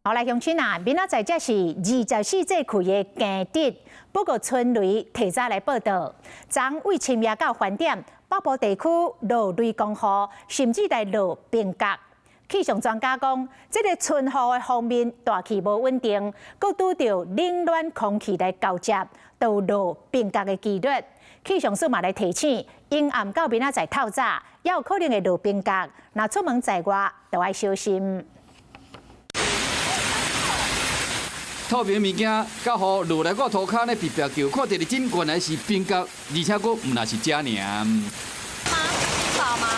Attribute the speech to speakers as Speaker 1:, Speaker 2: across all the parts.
Speaker 1: 后来乡亲啊，明仔载这是24节气的庚日，不过春雷提早来报道，昨为深夜到饭店，北部地区落雷公雨，甚至来落冰雹。气象专家讲，这个春雨的方面大气无稳定，佮拄到冷暖空气来交接，都有落冰雹的几率。气象署嘛来提醒，阴暗到明仔载透早，也有可能会落冰雹，若出门在外，都要小心。
Speaker 2: 透明物件甲雨落来，我涂骹呢，别别叫，看到的真原来是冰雹，而且佫唔那是遮尔。
Speaker 3: 饱吗？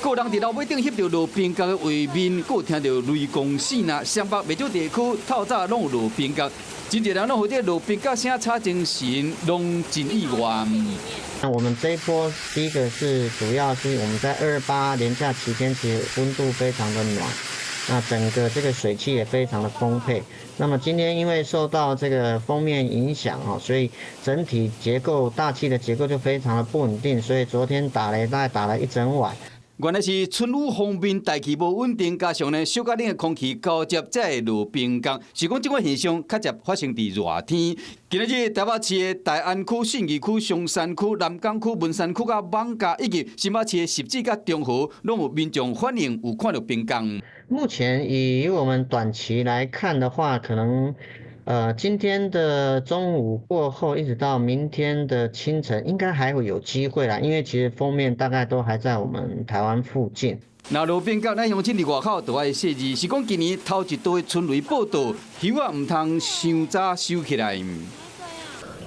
Speaker 2: 个人伫楼尾顶翕到落冰雹的画面，佫有听到雷公声呐。湘北袂少地区透早拢有落冰雹，真侪人拢有这落冰雹声吵精神，拢真意外。
Speaker 4: 那我们这一波，第一个是主要是我们在228连假期间，其实温度非常的暖。 那整个这个水汽也非常的丰沛。那么今天因为受到这个锋面影响所以整体结构大气的结构就非常的不稳定，所以昨天打雷大概打了一整晚。
Speaker 2: 原来是春雨方面大气无稳定，加上呢小甲冷的空气交接，才会落冰雹。是讲这款现象较常发生伫热天。今日台北市的大安区、信义区、松山区、南港区、文山区、甲艋舺以及新北市的汐止、甲中和，拢有民众反映有看到冰雹。
Speaker 4: 目前以我们短期来看的话，可能。今天的中午过后，一直到明天的清晨，应该还会有机会啦。因为其实锋面大概都还在我们台湾附近。
Speaker 2: 那落冰雹，咱乡亲伫外口都爱细致。是讲今年头一波春雷报道，叶啊唔通伤早收起来。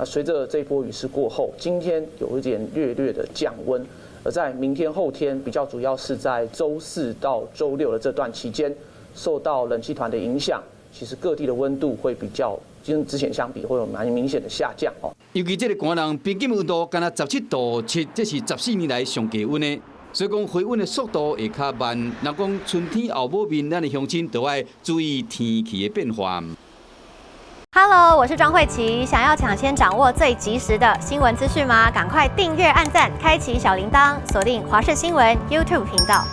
Speaker 5: 随着这波雨势过后，今天有一点略略的降温，而在明天、后天比较主要是在周4到周6的这段期间，受到冷气团的影响。 其实各地的温度会比较跟之前相比会有蛮明显的下降
Speaker 2: 尤其这个寒人平均温度干那17.7度，这是14年来上低温的，所以讲回温的速度会较慢。若讲春天后某面，咱的乡亲都要注意天气的变化。
Speaker 3: Hello， 我是庄慧琪。想要抢先掌握最及时的新闻资讯吗？赶快订阅、按赞、开启小铃铛，锁定华视新闻 YouTube 频道。